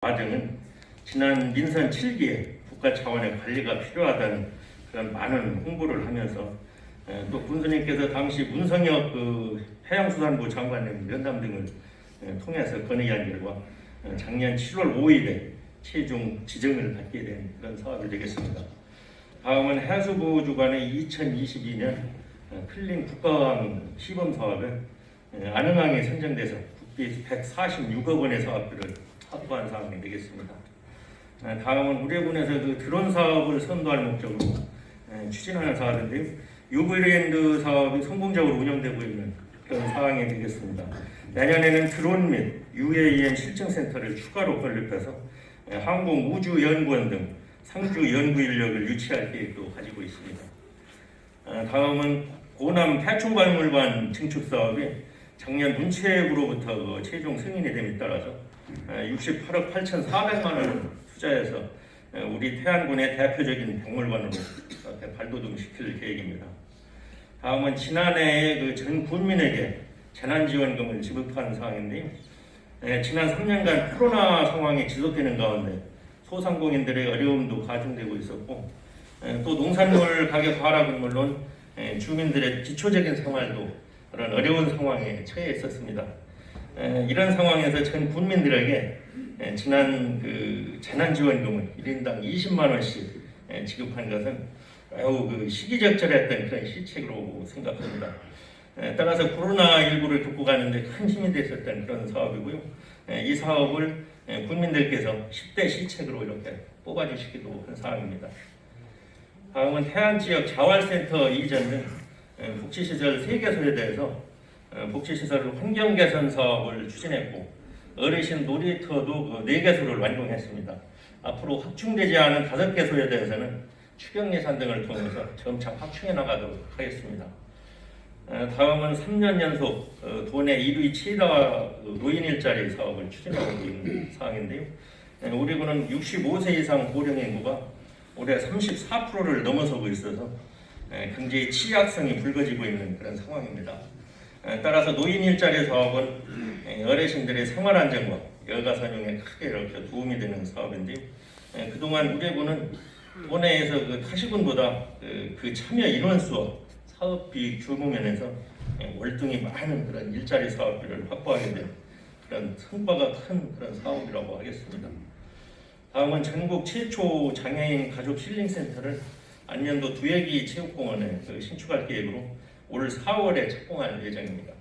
과정은 지난 민선 7기에 국가 차원의 관리가 필요하다는 그런 많은 홍보를 하면서 또 군수님께서 당시 문성혁 해양수산부 장관님 면담 등을 통해서 건의한 결과 작년 7월 5일에 최종 지정을 받게 된 그런 사업이 되겠습니다. 다음은 해수부 주관의 2022년 클린 국가항 시범 사업에 안흥항에 선정돼서 국비 146억 원의 사업비를 확보한 사항이 되겠습니다. 다음은 우려군에서 드론 사업을 선도할 목적으로 추진하는 사업인데요. 유브랜드 사업이 성공적으로 운영되고 있는 그런 상황이 되겠습니다. 내년에는 드론 및 UAM 실증센터를 추가로 건립해서 항공우주연구원 등 상주 연구 인력을 유치할 계획도 가지고 있습니다. 다음은 고남 해충박물관 증축 사업이 작년 문체부로부터 최종 승인이 됨에 따라서 68억 8,400만 원을 투자해서 우리 태안군의 대표적인 박물관으로 발돋움시킬 계획입니다. 다음은 지난해에 전 군민에게 재난지원금을 지급한 사항인데요. 지난 3년간 코로나 상황이 지속되는 가운데 소상공인들의 어려움도 가중되고 있었고 또 농산물 가격 하락은 물론 주민들의 기초적인 생활도 그런 어려운 상황에 처해 있었습니다. 이런 상황에서 전 국민들에게 지난 재난지원금을 1인당 20만 원씩 지급한 것은 매우 시기적절했던 그런 시책으로 생각합니다. 따라서 코로나19를 겪고 가는데 큰 힘이 됐었던 그런 사업이고요. 이 사업을 국민들께서 10대 시책으로 이렇게 뽑아주시기도 한 사항입니다. 다음은 해안지역 자활센터 이전 등 복지시설 3개소에 대해서 복지시설 환경개선 사업을 추진했고 어르신 놀이터도 4개소를 완공했습니다. 앞으로 확충되지 않은 5개소에 대해서는 추경 예산 등을 통해서 점차 확충해 나가도록 하겠습니다. 다음은 3년 연속 도내 1위 최다 노인 일자리 사업을 추진하고 있는 사항인데요. 우리 군은 65세 이상 고령 인구가 올해 34%를 넘어서고 있어서 경제의 취약성이 불거지고 있는 그런 상황입니다. 따라서 노인 일자리 사업은 어르신들의 생활 안정과 여가 선용에 크게 이렇게 도움이 되는 사업인데요. 그동안 우리군은 도내에서 타시군보다 참여 인원수와 사업비 규모 면에서 월등히 많은 그런 일자리 사업비를 확보하게 된 그런 성과가 큰 그런 사업이라고 하겠습니다. 다음은 전국 최초 장애인 가족 힐링센터를 안면도 두예기 체육공원에 신축할 계획으로 올 4월에 착공할 예정입니다.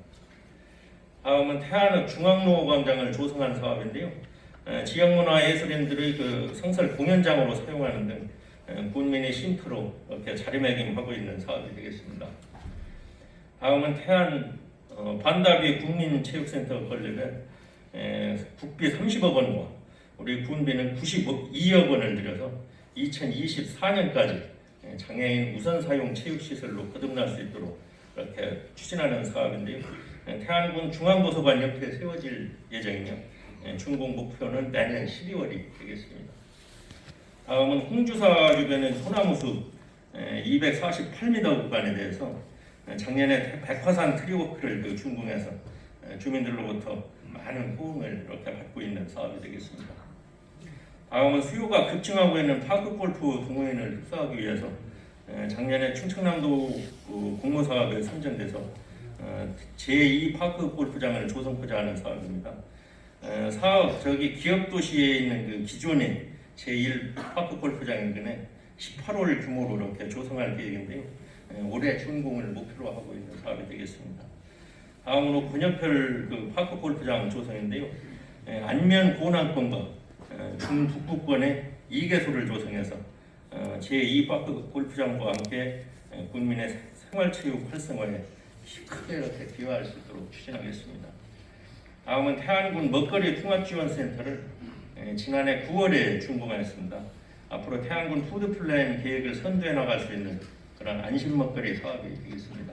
다음은 태안읍 중앙로 광장을 조성한 사업인데요. 지역문화예술인들의 성설 공연장으로 사용하는 등 군민의 쉼터로 이렇게 자리매김하고 있는 사업이 되겠습니다. 다음은 태안 반다비 국민체육센터 건립에 국비 30억 원과 우리 군비는 92억 원을 들여서 2024년까지 장애인 우선 사용 체육시설로 거듭날 수 있도록 이렇게 추진하는 사업인데요. 태안군 중앙도서관 옆에 세워질 예정이며 준공 목표는 내년 12월이 되겠습니다. 다음은 홍주사 주변의 소나무숲 248m 구간에 대해서 작년에 백화산 트리워크를 준공해서 주민들로부터 많은 호응을 이렇게 받고 있는 사업이 되겠습니다. 다음은 수요가 급증하고 있는 파크골프 동호인을 흡수하기 위해서 작년에 충청남도 공모사업에 선정돼서 제2 파크골프장을 조성하고자 하는 사업입니다. 기업도시에 있는 기존의 제1 파크골프장 인근에 18홀 규모로 이렇게 조성할 계획인데요. 올해 준공을 목표로 하고 있는 사업이 되겠습니다. 다음으로 권역별 파크골프장 조성인데요. 안면 고남권과 중북부권에 2개소를 조성해서 제2 파크골프장과 함께 국민의 생활체육 활성화에 크게 이렇게 기여할 수 있도록 추진하겠습니다. 다음은 태안군 먹거리 통합지원센터를 지난해 9월에 준공하였습니다. 앞으로 태안군 푸드플랜 계획을 선도해 나갈 수 있는 그런 안심먹거리 사업이 되겠습니다.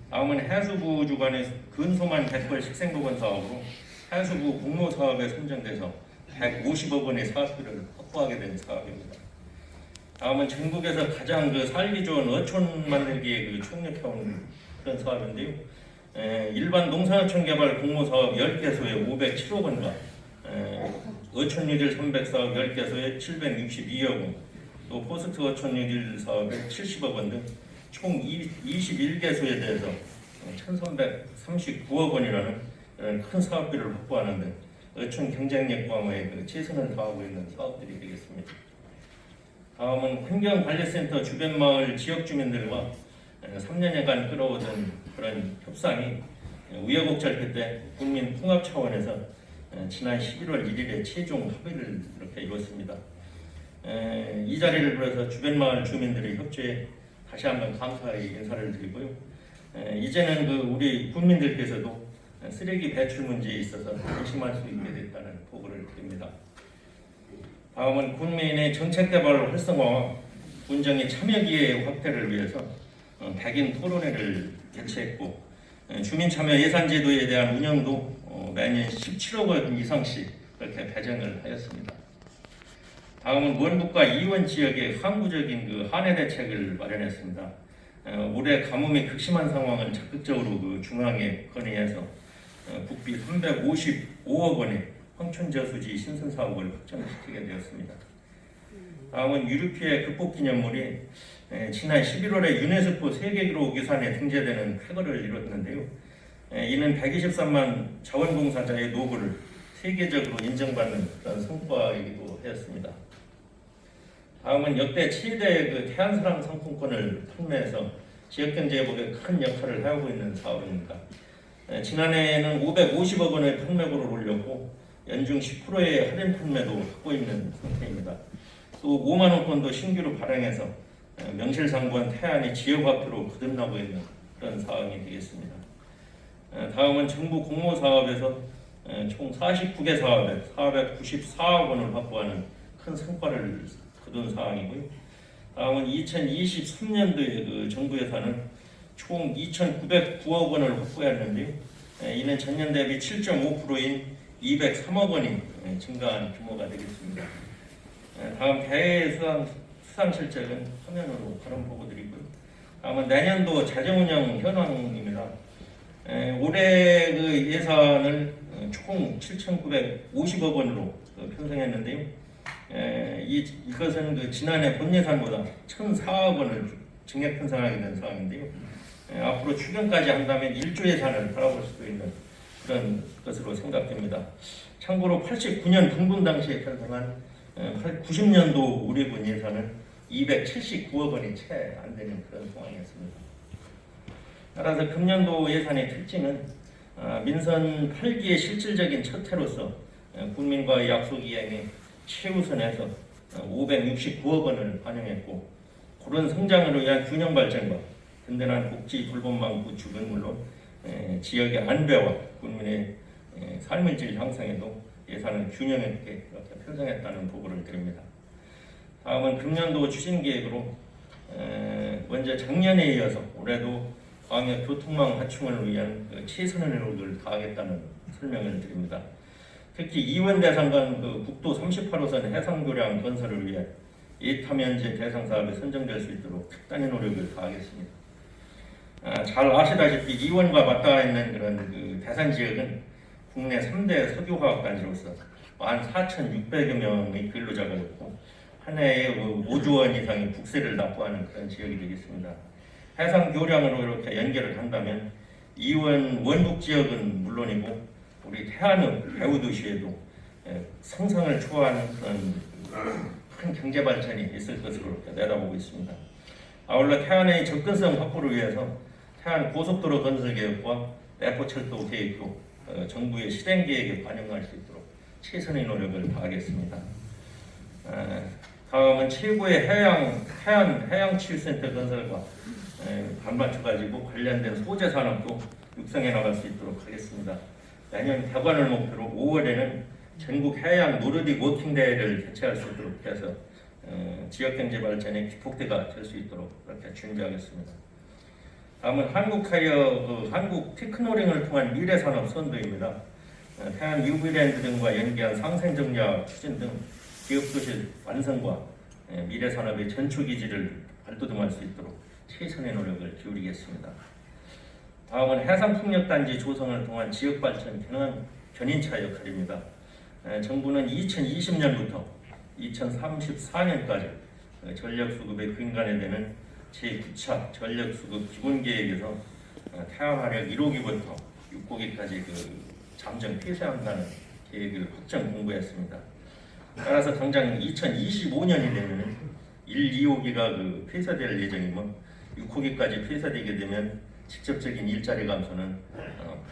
다음은 해수부 주관의 근소만 백벌 식생보건 사업으로 해수부 공모 사업에 선정돼서 150억 원의 사업비를 확보하게 된 사업입니다. 다음은 전국에서 가장 살기 좋은 어촌 만들기에 총력해온 그런 사업인데요. 일반 농산어촌 개발 공모 사업 10개소에 507억 원과 어촌유질 300사업 10개소에 762억 원, 또 포스트 어촌유질 사업에 70억 원 등 총 21개소에 대해서 1,339억 원이라는 큰 사업비를 확보하는 등 어촌 경쟁력 강화에 최선을 다하고 있는 사업들이 되겠습니다. 다음은 환경관리센터 주변 마을 지역 주민들과 3년여간 끌어오던 그런 협상이 우여곡절 끝에 국민 통합 차원에서 지난 11월 1일에 최종 합의를 이렇게 이뤘습니다. 이 자리를 빌어서 주변 마을 주민들의 협조에 다시 한번 감사의 인사를 드리고요. 이제는 우리 국민들께서도 쓰레기 배출 문제에 있어서 안심할 수 있게 됐다는 보고를 드립니다. 다음은 군민의 정책개발 활성화와 군정의 참여기회 확대를 위해서 백인 토론회를 개최했고, 주민참여 예산제도에 대한 운영도 매년 17억 원 이상씩 그렇게 배정을 하였습니다. 다음은 원북과 이원 지역의 항구적인 한해 대책을 마련했습니다. 올해 가뭄이 극심한 상황을 적극적으로 중앙에 건의해서 국비 355억 원의 황천저수지 신선 사업을 확정시키게 되었습니다. 다음은 유류피해 극복 기념물이 지난 11월에 유네스코 세계기록 유산에 등재되는 쾌거를 이뤘는데요. 이는 123만 자원봉사자의 노고를 세계적으로 인정받는 그런 성과이기도 하였습니다. 다음은 역대 최대 태안사랑 상품권을 판매해서 지역경제 회복에 큰 역할을 하고 있는 사업입니다. 지난해에는 550억 원의 판매고를 올렸고 연중 10%의 할인 판매도 하고 있는 상태입니다. 또 5만 원권도 신규로 발행해서 명실상부한 태안이 지역화표로 거듭나고 있는 그런 상황이 되겠습니다. 다음은 정부 공모 사업에서 총 49개 사업에 494억 원을 확보하는 큰 성과를 거둔 사항이고요. 다음은 2023년도에 정부 예산은 총 2,909억 원을 확보했는데요. 이는 전년 대비 7.5%인 203억 원이 증가한 규모가 되겠습니다. 다음 대외 수상 실적은 화면으로 바로 보고 드리고요. 다음은 내년도 자정운영 현황입니다. 올해 예산을 총 7,950억 원으로 편성했는데요. 이것은 지난해 본 예산보다 1,004억 원을 증액 편성하게 된 상황인데요. 앞으로 추경까지 한다면 1조 예산을 바라볼 수도 있는 그런 것으로 생각됩니다. 참고로 89년 분분 당시에 편성한 90년도 우리군 예산은 279억 원이 채 안 되는 그런 상황이었습니다. 따라서 금년도 예산의 특징은 민선 8기의 실질적인 첫 해로서 국민과의 약속 이행에 최우선해서 569억 원을 반영했고, 그런 성장으로 위한 균형 발전과 든든한 복지 돌봄망 구축은 물론 지역의 안배와 국민의 삶의 질 향상에도 예산을 균형 있게 이렇게 편성했다는 보고를 드립니다. 다음은 금년도 추진 계획으로 먼저 작년에 이어서 올해도 광역 교통망 확충을 위한 최선의 노력을 다하겠다는 설명을 드립니다. 특히 이원 대상간 국도 38호선 해상교량 건설을 위해 예타면제 대상 사업에 선정될 수 있도록 특단의 노력을 다하겠습니다. 잘 아시다시피 이원과 맞닿아 있는 그런 대산 지역은 국내 3대 석유화학단지로서 14,600여 명의 근로자가 있고 한 해에 5조 원 이상의 국세를 납부하는 그런 지역이 되겠습니다. 해상 교량으로 이렇게 연결을 한다면 이원 원북 지역은 물론이고 우리 태안읍 배후도시에도 상상을 초월하는 그런 큰 경제 발전이 있을 것으로 내다보고 있습니다. 아울러 태안의 접근성 확보를 위해서 태안 고속도로 건설 계획과 내포철도 계획도 정부의 실행 계획에 반영할 수 있도록 최선의 노력을 다하겠습니다. 다음은 최고의 해양치유센터 건설과 반맞춰 가지고 관련된 소재 산업도 육성해 나갈 수 있도록 하겠습니다. 내년 개관을 목표로 5월에는 전국 해양 노르딕 워킹 대회를 개최할 수 있도록 해서 지역 경제 발전의 기폭대가 될 수 있도록 그렇게 준비하겠습니다. 다음은 한국 테크노링을 통한 미래 산업 선도입니다. 태안 뉴비랜드 등과 연계한 상생 정략 추진 등 기업 도시 완성과 미래 산업의 전초 기지를 발돋움할 수 있도록 최선의 노력을 기울이겠습니다. 다음은 해상풍력단지 조성을 통한 지역발전 견인차 역할입니다. 정부는 2020년부터 2034년까지 전력수급의 근간에 되는 제9차 전력수급 기본계획에서 태양화력 1호기부터 6호기까지 잠정 폐쇄한다는 계획을 확정 공고했습니다. 따라서 당장 2025년이 되면 1, 2호기가 폐쇄될 예정이며 6호기까지 폐쇄되게 되면 직접적인 일자리 감소는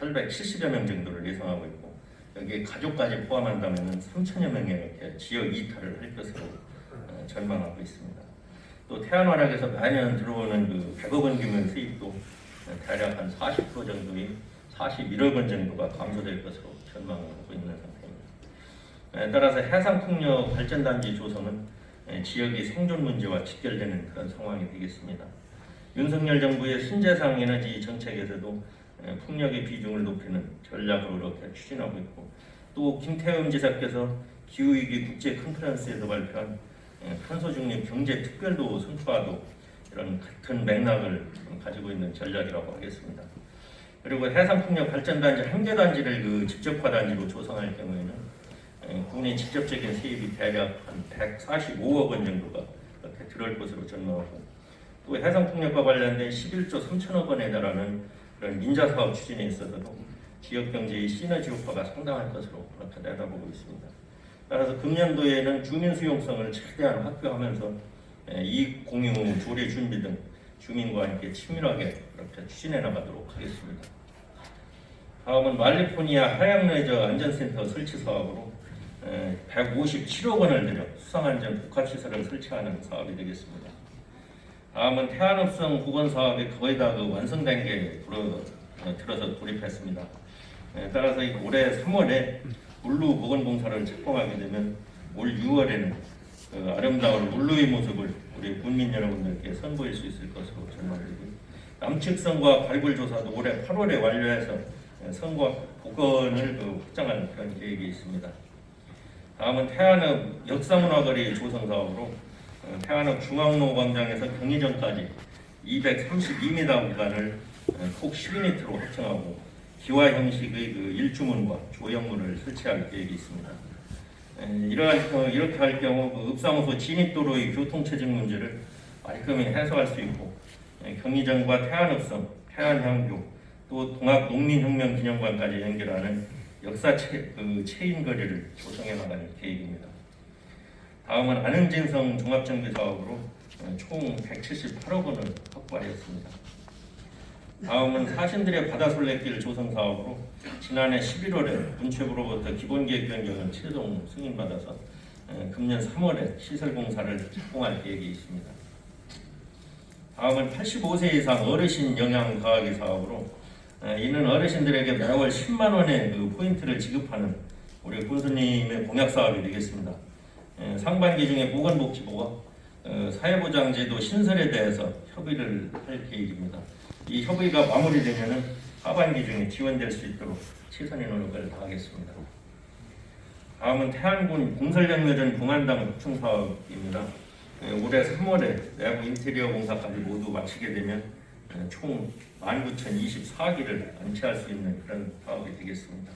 870여 명 정도를 예상하고 있고, 여기에 가족까지 포함한다면 3천여 명의 이렇게 지역 이탈을 할 것으로 전망하고 있습니다. 또 태안화력에서 매년 들어오는 100억 원 규모의 수입도 대략 한 40% 정도의 41억 원 정도가 감소될 것으로 전망하고 있는 상태입니다. 따라서 해상풍력 발전단지 조성은 지역의 생존 문제와 직결되는 그런 상황이 되겠습니다. 윤석열 정부의 신재생 에너지 정책에서도 풍력의 비중을 높이는 전략으로 이렇게 추진하고 있고, 또 김태흠 지사께서 기후위기 국제 컨퍼런스에서 발표한 탄소 중립 경제 특별도 선포와도 이런 같은 맥락을 가지고 있는 전략이라고 하겠습니다. 그리고 해상풍력 발전단지 한 개 단지를 직접화 단지로 조성할 경우에는 군의 직접적인 세입이 대략 한 145억 원 정도가 이렇게 들어올 것으로 전망하고, 또 해상풍력과 관련된 11조 3천억 원에 달하는 그런 민자사업 추진에 있어서도 지역경제의 시너지 효과가 상당할 것으로 그렇게 내다보고 있습니다. 따라서 금년도에는 주민 수용성을 최대한 확보하면서 이익 공유, 조례 준비 등 주민과 함께 친밀하게 그렇게 추진해 나가도록 하겠습니다. 다음은 말리포니아 하양레저 안전센터 설치 사업으로 157억 원을 들여 수상안전 복합시설을 설치하는 사업이 되겠습니다. 다음은 태안읍성 복원 사업이 거의 다 완성된 게 들어서 돌입했습니다. 따라서 올해 3월에 물루 복원 공사를 착공하게 되면 올 6월에는 아름다운 물루의 모습을 우리 국민 여러분들께 선보일 수 있을 것으로 전망되고요. 남측선과 발굴 조사도 올해 8월에 완료해서 선과 복원을 확장하는 그런 계획이 있습니다. 다음은 태안읍 역사문화거리 조성 사업으로 태안읍 중앙로 광장에서 경의전까지 232m 구간을 폭 12m로 확장하고 기와 형식의 일주문과 조형물을 설치할 계획이 있습니다. 이렇게 할 경우 읍사무소 진입도로의 교통체증 문제를 말끔히 해소할 수 있고, 경의전과 태안읍성, 태안향교, 또 동학농민혁명기념관까지 연결하는 역사 체인 거리를 조성해 나가는 계획입니다. 다음은 안흥진성 종합정비 사업으로 총 178억 원을 확보하였습니다. 다음은 사신들의 바다솔레길 조성 사업으로 지난해 11월에 문체부로부터 기본계획 변경을 최종 승인받아서 금년 3월에 시설공사를 착공할 계획이 있습니다. 다음은 85세 이상 어르신 영양 과학의 사업으로 이는 어르신들에게 매월 10만 원의 포인트를 지급하는 우리 군수님의 공약 사업이 되겠습니다. 상반기 중에 보건복지부와 사회보장제도 신설에 대해서 협의를 할 계획입니다. 이 협의가 마무리되면 하반기 중에 지원될 수 있도록 최선의 노력을 다하겠습니다. 다음은 태안군 공설영묘전 공안당 확충 사업입니다. 올해 3월에 내부 인테리어 공사까지 모두 마치게 되면 총 19,024기를 안치할 수 있는 그런 사업이 되겠습니다.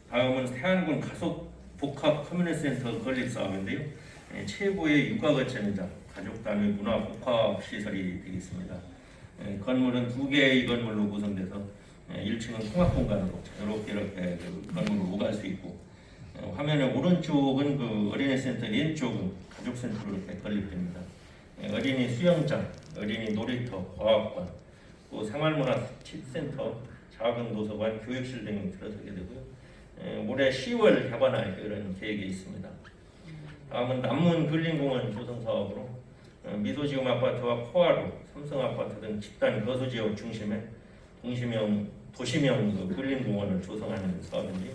다음은 태안군 가속 복합 커뮤니티센터 건립 사업인데요. 최고의 육아거점이자 가족단위 문화 복합 시설이 되겠습니다. 건물은 2개의 건물로 구성돼서 1층은 통합 공간으로 이렇게 건물을 오갈 수 있고, 화면의 오른쪽은 어린이 센터, 왼쪽은 가족 센터로 이렇게 건립됩니다. 어린이 수영장, 어린이 놀이터, 과학관, 또 생활문화 센터, 작은 도서관, 교육실 등이 들어서게 되고요. 올해 10월 개관할 이런 계획이 있습니다. 다음은 남문 근린공원 조성 사업으로 미소지움 아파트와 코아루, 삼성 아파트 등 집단 거주 지역 중심에 도시명 근린공원을 조성하는 사업인데요.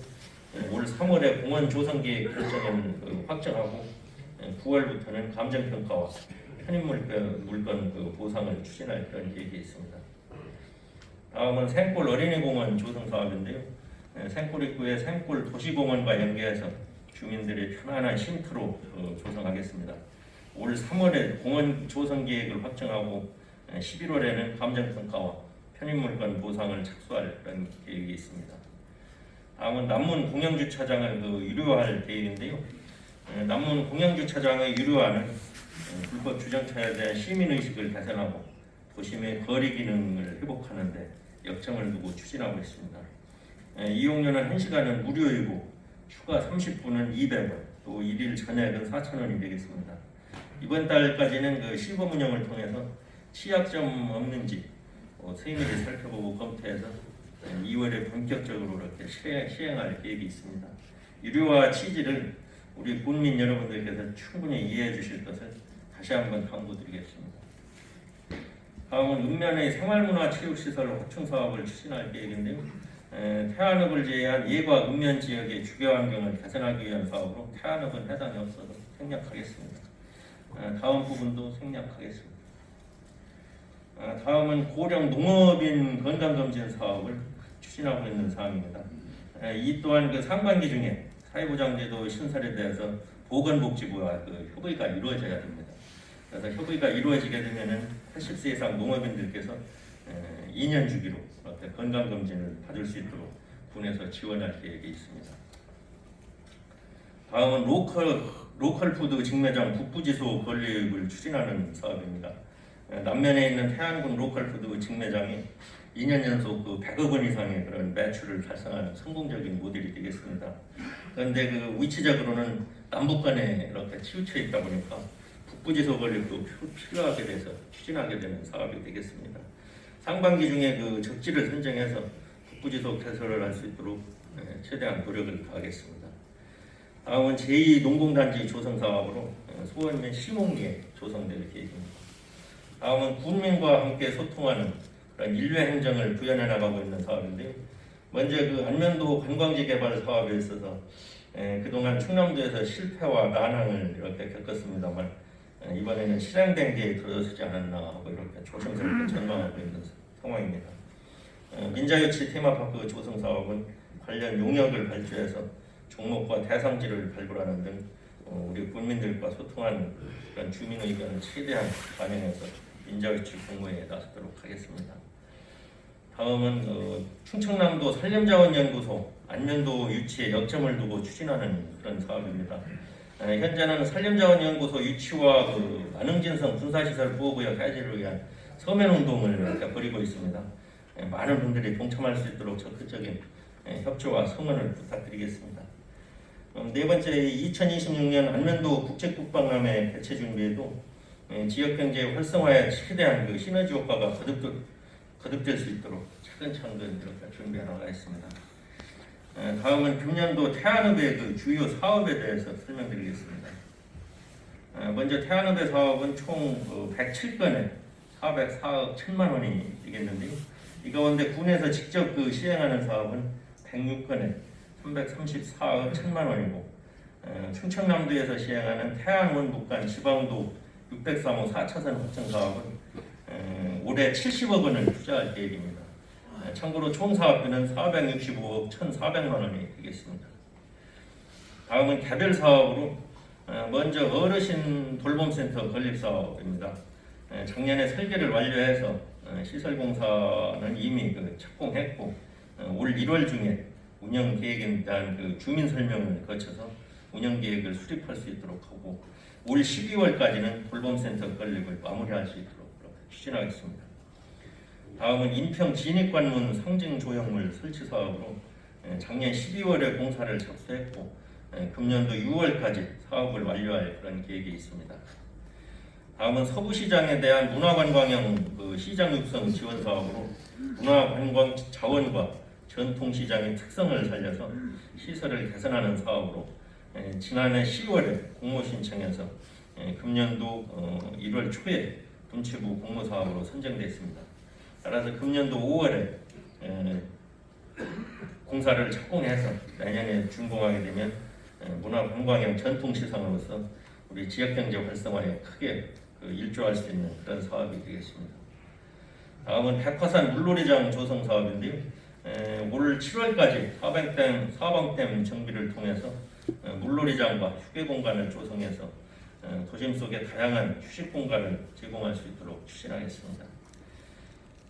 올 3월에 공원 조성 계획 결정을 확정하고 9월부터는 감정평가와 편입물건 보상을 추진할 그런 계획이 있습니다. 다음은 생골 어린이공원 조성 사업인데요. 생골 입구에 생골 도시공원과 연계해서 주민들의 편안한 쉼터로 조성하겠습니다. 올 3월에 공원 조성 계획을 확정하고 11월에는 감정평가와 편입물건 보상을 착수할 그런 계획이 있습니다. 다음은 남문 공영주차장을 유료화할 계획인데요. 남문 공영주차장의 유료화는 불법 주정차에 대한 시민의식을 개선하고 도심의 거리 기능을 회복하는 데 역점을 두고 추진하고 있습니다. 이용료는 1시간은 무료이고 추가 30분은 200원, 또 1일 전액은 4,000원이 되겠습니다. 이번 달까지는 시범 운영을 통해서 취약점 없는지 세밀히 살펴보고 검토해서 2월에 본격적으로 이렇게 시행할 계획이 있습니다. 유료화 취지를 우리 국민 여러분들께서 충분히 이해해 주실 것을 다시 한번 당부드리겠습니다. 다음은 읍면의 생활문화체육시설 확충 사업을 추진할 계획인데요. 태안읍을 제외한 예과 읍면 지역의 주거 환경을 개선하기 위한 사업으로 태안읍은 해당이 없어서 생략하겠습니다. 다음 부분도 생략하겠습니다. 다음은 고령 농업인 건강검진 사업을 추진하고 있는 사항입니다. 이 또한 상반기 중에 사회보장제도 신설에 대해서 보건복지부와 협의가 이루어져야 됩니다. 그래서 협의가 이루어지게 되면은 80세 이상 농업인들께서 2년 주기로 건강검진을 받을 수 있도록 군에서 지원할 계획이 있습니다. 다음은 로컬푸드 직매장 북부지소 건립을 추진하는 사업입니다. 남면에 있는 태안군 로컬푸드 직매장이 2년 연속 100억 원 이상의 그런 매출을 달성하는 성공적인 모델이 되겠습니다. 그런데 위치적으로는 남북 간에 이렇게 치우쳐 있다 보니까 북부지소 건립도 필요하게 돼서 추진하게 되는 사업이 되겠습니다. 상반기 중에 적지를 선정해서 북부지소 개설을 할 수 있도록 최대한 노력을 다하겠습니다. 다음은 제2농공단지 조성 사업으로 소원면 시목리에 조성될 계획입니다. 다음은 군민과 함께 소통하는 그런 인류 행정을 구현해 나가고 있는 사업인데요. 먼저 안면도 관광지 개발 사업에 있어서 그동안 충남도에서 실패와 난항을 이렇게 겪었습니다만 이번에는 실행된 게 들어서지 않았나 하고 이렇게 조심스럽게 전망하고 있는 상황입니다. 민자유치 테마파크 조성 사업은 관련 용역을 발주해서 종목과 대상지를 발굴하는 등 우리 국민들과 소통하는 그런 주민 의견을 최대한 반영해서 민자유치 공모에 나서도록 하겠습니다. 다음은 충청남도 산림자원연구소 안면도 유치에 역점을 두고 추진하는 그런 사업입니다. 현재는 산림자원연구소 유치와 안흥진성 군사시설 보호구역 해제를 위한 서면운동을 벌이고 있습니다. 많은 분들이 동참할 수 있도록 적극적인 협조와 성원을 부탁드리겠습니다. 네 번째, 2026년 안면도 국책국방람회 개최 준비에도 지역경제 활성화에 최대한 시너지 효과가 거듭될 수 있도록 차근차근 이렇게 준비해 나가겠습니다. 다음은 금년도 태안읍의 주요 사업에 대해서 설명드리겠습니다. 먼저 태안읍의 사업은 총 107건에 404억 1천만 원이 되겠는데요. 이 가운데 군에서 직접 시행하는 사업은 106건에 334억 1천만 원이고 충청남도에서 시행하는 태안원 북간 지방도 603호 4차선 확장 사업은 올해 70억 원을 투자할 계획입니다. 참고로 총 사업비는 465억 1,400만 원이 되겠습니다. 다음은 개별 사업으로 먼저 어르신 돌봄센터 건립 사업입니다. 작년에 설계를 완료해서 시설 공사는 이미 착공했고 올 1월 중에 운영 계획에 대한 주민 설명을 거쳐서 운영 계획을 수립할 수 있도록 하고 올 12월까지는 돌봄센터 건립을 마무리할 수 있도록 추진하겠습니다. 다음은 인평 진입관문 상징 조형물 설치 사업으로 작년 12월에 공사를 접수했고 금년도 6월까지 사업을 완료할 그런 계획이 있습니다. 다음은 서부시장에 대한 문화관광형 시장 육성 지원 사업으로 문화관광 자원과 전통시장의 특성을 살려서 시설을 개선하는 사업으로 지난해 10월에 공모 신청해서 금년도 1월 초에 분체부 공모 사업으로 선정됐습니다. 따라서 금년도 5월에 공사를 착공해서 내년에 준공하게 되면 문화관광형 전통시장으로서 우리 지역경제 활성화에 크게 일조할 수 있는 그런 사업이 되겠습니다. 다음은 백화산 물놀이장 조성 사업인데요. 올 7월까지 사방댐 정비를 통해서 물놀이장과 휴게 공간을 조성해서 도심 속에 다양한 휴식 공간을 제공할 수 있도록 추진하겠습니다.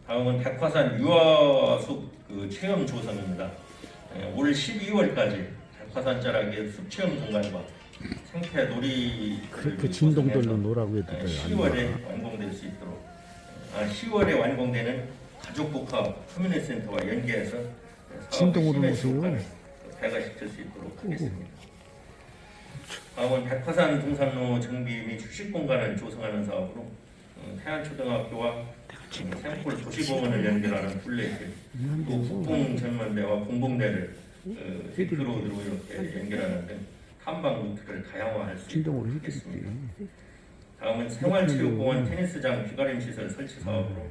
다음은 백화산 유아숲 체험 조성입니다. 올 12월까지 백화산 자락의 숲체험 공간과 생태 놀이 그렇게 진동들로 노라고 해도 돼요. 10월에 완공될 수 있도록 10월에 완공되는 가족복합 커뮤니티 센터와 연계해서 진동으로 사업의 오세요. 효과를 배가시킬 수 있도록 하겠습니다. 다음은 백화산 등산로 정비 및 휴식 공간을 조성하는 사업으로 태안초등학교와 샘플 도시공원을 연결하는 둘레길, 또 국공전문대와 공봉대를 빅로드로 이렇게 연결하는 등 탐방 루트를 다양화할 수 있도록 진동으로 하겠습니다. 해드릴게요. 다음은 생활체육공원 테니스장 비가림 시설 설치 사업으로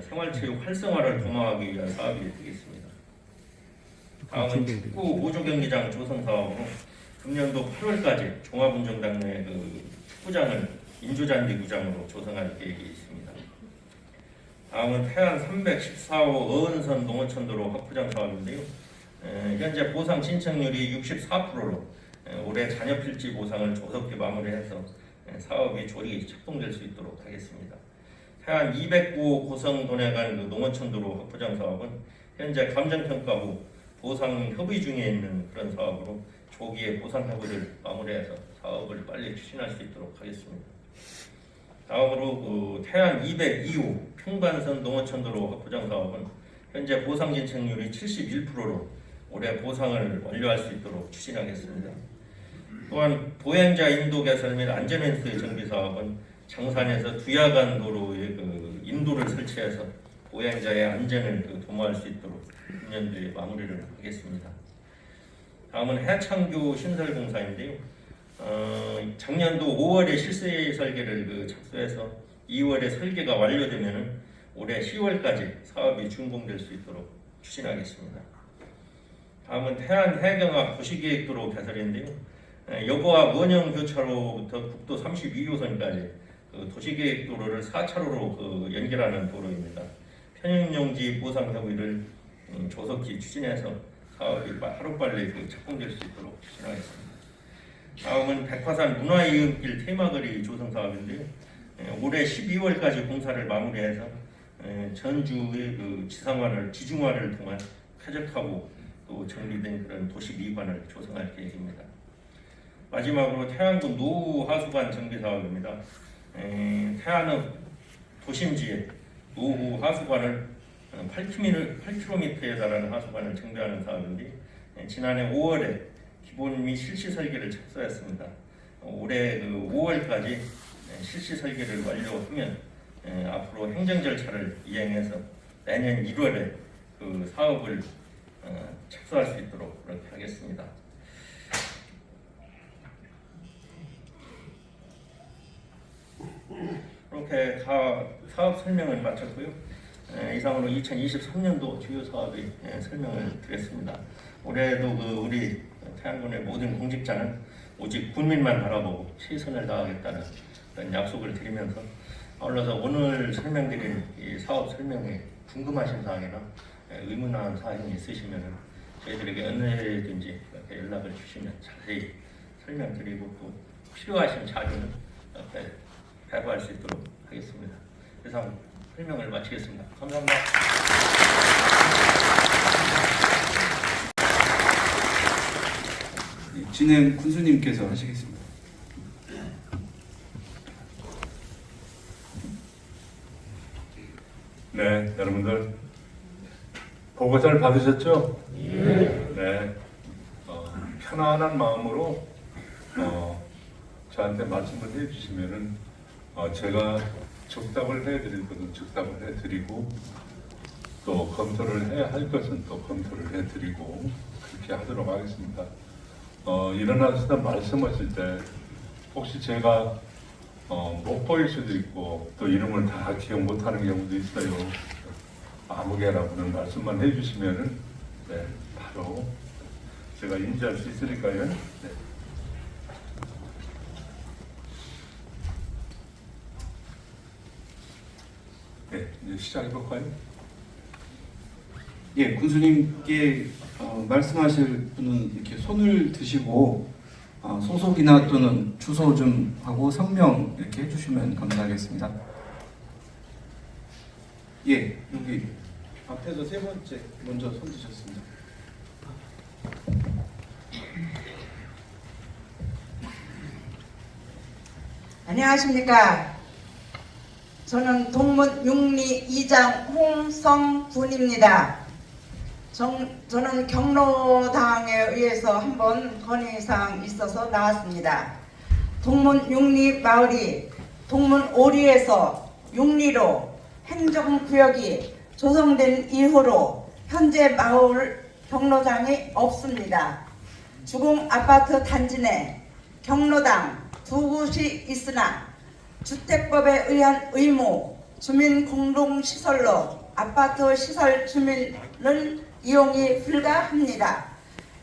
생활체육 활성화를 도모하기 위한 사업이 되겠습니다. 다음은 축구 보조 경기장 조성 사업으로 금년도 8월까지 종합운동장 내 축구장을 인조잔디 구장으로 조성할 계획이 있습니다. 다음은 태안 314호 어은선 농어촌도로 확부장 사업인데요. 현재 보상 신청률이 64%로 올해 잔여 필지 보상을 조속히 마무리해서 사업이 조기 착동될 수 있도록 하겠습니다. 태안 209호 고성 도내간 농어촌도로 확부장 사업은 현재 감정평가부 보상 협의 중에 있는 그런 사업으로 조기에 보상 협의를 마무리해서 사업을 빨리 추진할 수 있도록 하겠습니다. 다음으로 태안 202호 평반선 농어촌도로 확부장 사업은 현재 보상 신청률이 71%로 올해 보상을 완료할 수 있도록 추진하겠습니다. 또한 보행자 인도 개설 및 안전펜스 정비 사업은 장산에서 두야간 도로의 인도를 설치해서 보행자의 안전을 도모할 수 있도록 금년도에 마무리를 하겠습니다. 다음은 해창교 신설 공사인데요. 작년도 5월에 실세 설계를 착수해서 2월에 설계가 완료되면 올해 10월까지 사업이 준공될 수 있도록 추진하겠습니다. 다음은 태안 해경학 도시계획도로 개설인데요. 여고와 원형 교차로부터 국도 32호선까지 도시계획도로를 4차로로 연결하는 도로입니다. 편입용지 보상 협의를 조속히 추진해서 사업이 하루빨리 착공될 수 있도록 추진하겠습니다. 다음은 백화산 문화이음길 테마거리 조성 사업인데요. 올해 12월까지 공사를 마무리해서 전주의 지중화를 통한 쾌적하고 또 정비된 그런 도시 미관을 조성할 계획입니다. 마지막으로 태안군 노후 하수관 정비 사업입니다. 태안읍 도심지에 노후 하수관을 8km에 달하는 하수관을 정비하는 사업인데 지난해 5월에 기본 및 실시 설계를 착수했습니다. 올해 5월까지 실시 설계를 완료하면 앞으로 행정 절차를 이행해서 내년 1월에 그 사업을 착수할 수 있도록 그렇게 하겠습니다. 이렇게 다 사업 설명을 마쳤고요. 이상으로 2023년도 주요 사업의 설명을 드렸습니다. 올해도 우리 태안군의 모든 공직자는 오직 군민만 바라보고 최선을 다하겠다는 그런 약속을 드리면서 아울러서 오늘 설명드린 이 사업 설명에 궁금하신 사항이나 의문한 사항이 있으시면 저희들에게 언제든지 이렇게 연락을 주시면 자세히 설명드리고 또 필요하신 자료는 옆에 배부할 수 있도록 하겠습니다. 이상 설명을 마치겠습니다. 감사합니다. 진행 군수님께서 하시겠습니다. 네, 여러분들 보고 잘 받으셨죠? 네, 편안한 마음으로 저한테 말씀을 해주시면은 제가 즉답을 해드릴 것은 즉답을 해드리고 또 검토를 해야 할 것은 또 검토를 해드리고 그렇게 하도록 하겠습니다. 일어나시다 말씀하실 때 혹시 제가 못 보일 수도 있고 또 이름을 다 기억 못하는 경우도 있어요. 아무개라고는 말씀만 해주시면은 네, 바로 제가 인지할 수 있으니까요. 네. 네, 이제 시작해 볼까요? 예, 군수님께 말씀하실 분은 이렇게 손을 드시고 소속이나 또는 주소 좀 하고 성명 이렇게 해주시면 감사하겠습니다. 예, 여기 앞에서 세 번째 먼저 손 드셨습니다. 안녕하십니까. 저는 동문 육리 2장 홍성군입니다. 저는 경로당에 의해서 한번 건의사항 있어서 나왔습니다. 동문 육리 마을이 동문 오리에서 육리로 행정구역이 조성된 이후로 현재 마을 경로당이 없습니다. 주공 아파트 단지 내 경로당 두 곳이 있으나 주택법에 의한 의무 주민 공동시설로 아파트 시설 주민은 이용이 불가합니다.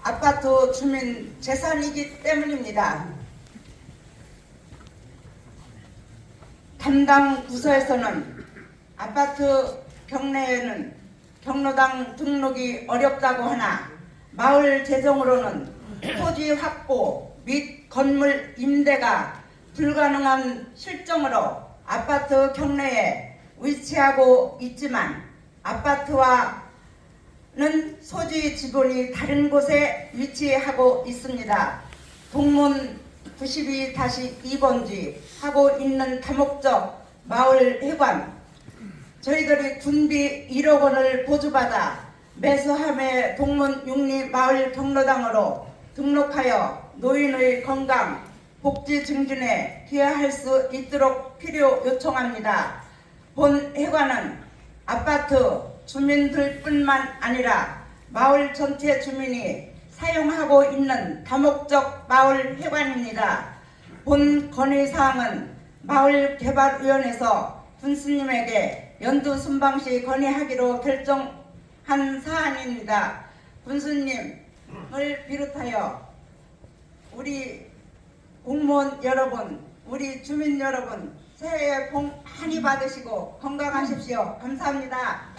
아파트 주민 재산이기 때문입니다. 담당 부서에서는 아파트 경내에는 경로당 등록이 어렵다고 하나 마을 재정으로는 토지 확보 및 건물 임대가 불가능한 실정으로 아파트 경내에 위치하고 있지만 아파트와는 소지 지분이 다른 곳에 위치하고 있습니다. 동문 92-2번지 하고 있는 다목적 마을 회관 저희들이 군비 1억 원을 보조받아 매수함에 동문 육리 마을 경로당으로 등록하여 노인의 건강 복지 증진에 기여할 수 있도록 필요 요청합니다. 본 회관은 아파트 주민들뿐만 아니라 마을 전체 주민이 사용하고 있는 다목적 마을 회관입니다. 본 건의사항은 마을개발위원회에서 군수님에게 연두 순방시 건의하기로 결정한 사안입니다. 군수님을 비롯하여 우리 공무원 여러분, 우리 주민 여러분 새해 복 많이 받으시고 건강하십시오. 감사합니다.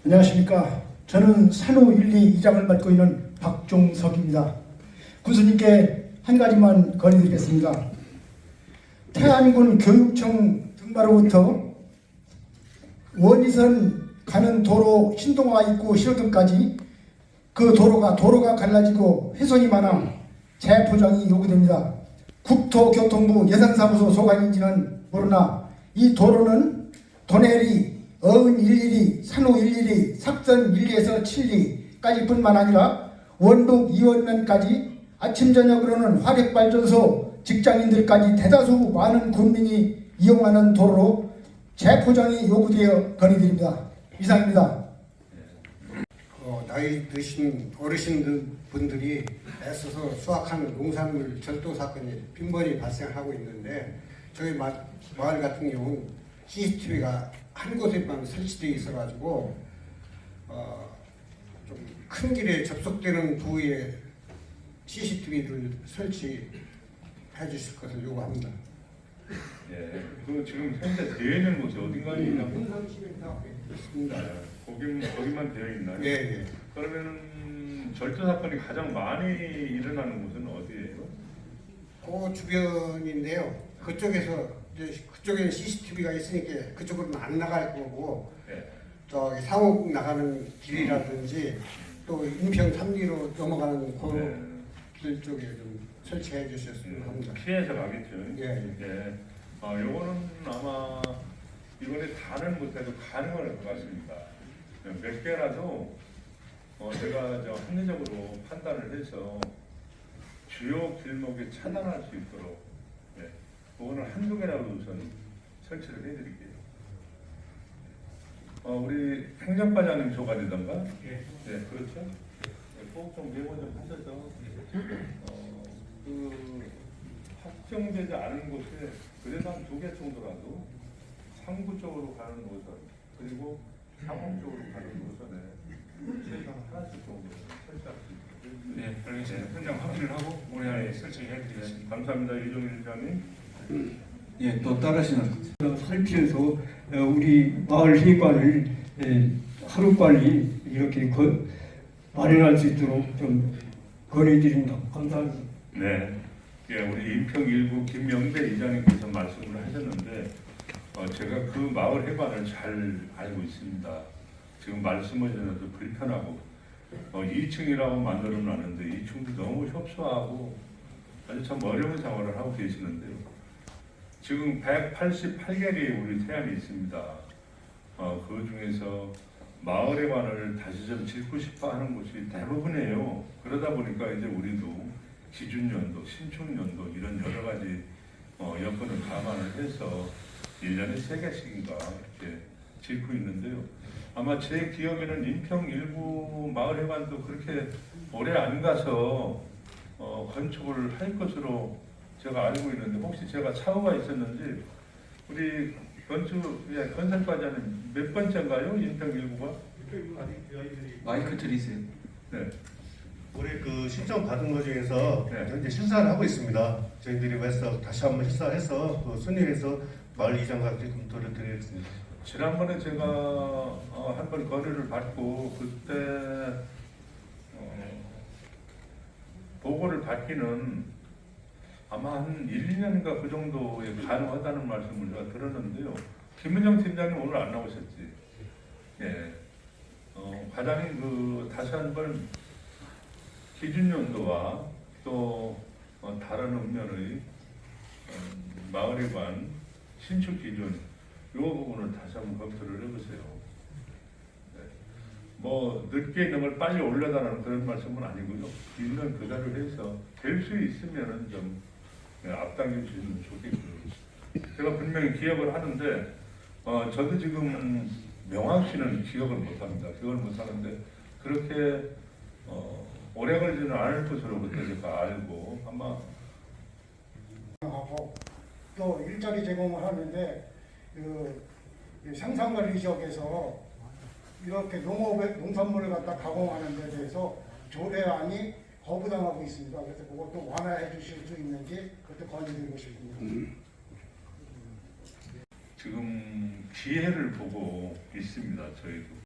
안녕하십니까. 저는 산후 1, 2장을 맡고 있는 박종석입니다. 군수님께 한 가지만 건의드리겠습니다. 태안군 교육청 등바로부터 원이선 가는 도로 신동화 입구 신호등까지 그 도로가 갈라지고 훼손이 많아 재포장이 요구됩니다. 국토교통부 예산사무소 소관인지는 모르나 이 도로는 도내리, 어은 112, 산호 112, 삭선 1리에서 7리까지 뿐만 아니라 원북 2원면까지 아침 저녁으로는 화력발전소 직장인들까지 대다수 많은 군민이 이용하는 도로로 재포장이 요구되어 건의드립니다. 이상입니다. 나이 드신 어르신분들이 애써서 수확한 농산물 절도 사건이 빈번히 발생하고 있는데 저희 마을 같은 경우는 CCTV가 한 곳에만 설치되어 있어가지고 좀 큰 길에 접속되는 부위에 CCTV를 설치해 주실 것을 요구합니다. 예, 그 지금 현재 되어 있는 곳이 어딘가에 있나요? 그렇습니다. 거기만 되어 있나요? 예, 예. 그러면은 절도 사건이 가장 많이 일어나는 곳은 어디예요? 그 주변인데요. 그쪽에는 CCTV가 있으니까 그쪽으로는 안 나갈 거고 예. 저기 상옥 나가는 길이라든지 또 인평 3리로 넘어가는 길 쪽에 좀 설치해 주셨으면 합니다. 피해서 가겠죠. 예. 예. 요거는 아마 이번에 다는 못해도 가능할 것 같습니다. 몇 개라도 제가 합리적으로 판단을 해서 주요 길목에 차단할 수 있도록 그거는 한두 개라도 우선 설치를 해드릴게요. 우리 행정과장님 소관이던가? 예, 그렇죠. 꼭 좀 메모 좀 하셔서 그 확정되지 않은 곳에 그래도 한 2개 정도라도 상부 쪽으로 가는 노선 그리고 상업 쪽으로 가는 노선에 최소한 하나씩 정도 설치할 수 있도록. 네, 알겠습니다. 현장 확인을 하고 올해 안에 설치해드리겠습니다. 감사합니다. 이종일 회장님. 예, 또 따르시는 살피해서 우리 마을 회관을 하루빨리 이렇게 마련할 수 있도록 좀 건의드립니다. 감사합니다. 네, 예, 우리 인평 1구 김명배 이장님께서 말씀을 하셨는데 제가 그 마을 회관을 잘 알고 있습니다. 지금 말씀하셔도 불편하고 2층이라고 만들어 놨는데 2층도 너무 협소하고 아주 참 어려운 생활을 하고 계시는데요. 지금 188개의 우리 태안이 있습니다. 그 중에서 마을회관을 다시 좀 짓고 싶어 하는 곳이 대부분이에요. 그러다 보니까 이제 우리도 기준연도, 신축연도 이런 여러 가지 여건을 감안을 해서 1년에 3개씩인가 이렇게 짓고 있는데요. 아마 제 기억에는 인평 일부 마을회관도 그렇게 오래 안 가서 건축을 할 것으로 제가 알고 있는데 혹시 제가 사고가 있었는지 우리 건설과장은 몇 번째인가요? 인평 일부가? 마이크 드리세요. 네. 올해 그 신청 받은 것 중에서 네. 현재 실사를 하고 있습니다. 저희들이 해서 다시 한번 실사해서 그 순위해서 마을 이장과 같이 검토를 드리겠습니다. 지난번에 제가 한 번 거래를 받고 그때 보고를 받기는 아마 한 1, 2년인가 그 정도에 가능하다는 말씀을 제가 들었는데요. 김은정 팀장님 오늘 안 나오셨지? 예. 과장님 다시 한번 기준 연도와 또 다른 읍면의 마을회관 신축 기준 이 부분을 다시 한번 검토를 해보세요. 네. 뭐 늦게 있는 걸 빨리 올려달라는 그런 말씀은 아니고요. 있는 그대로 해서 될 수 있으면은 좀 앞당겨 주시면 좋겠고요. 제가 분명히 기억을 하는데 저도 지금 명확히는 기억을 못합니다. 기억을 못하는데 그렇게 오래 걸리지는 않을 것으로 그때 제가 알고 아마 하고 또 일자리 제공을 하는데 그 생산관리 지역에서 이렇게 농산물을 갖다 가공하는 데 대해서 조례안이 거부당하고 있습니다. 그래서 그것도 완화해 주실 수 있는지 그것도 건의드리고 싶습니다. 지금 기회를 보고 있습니다. 저희도.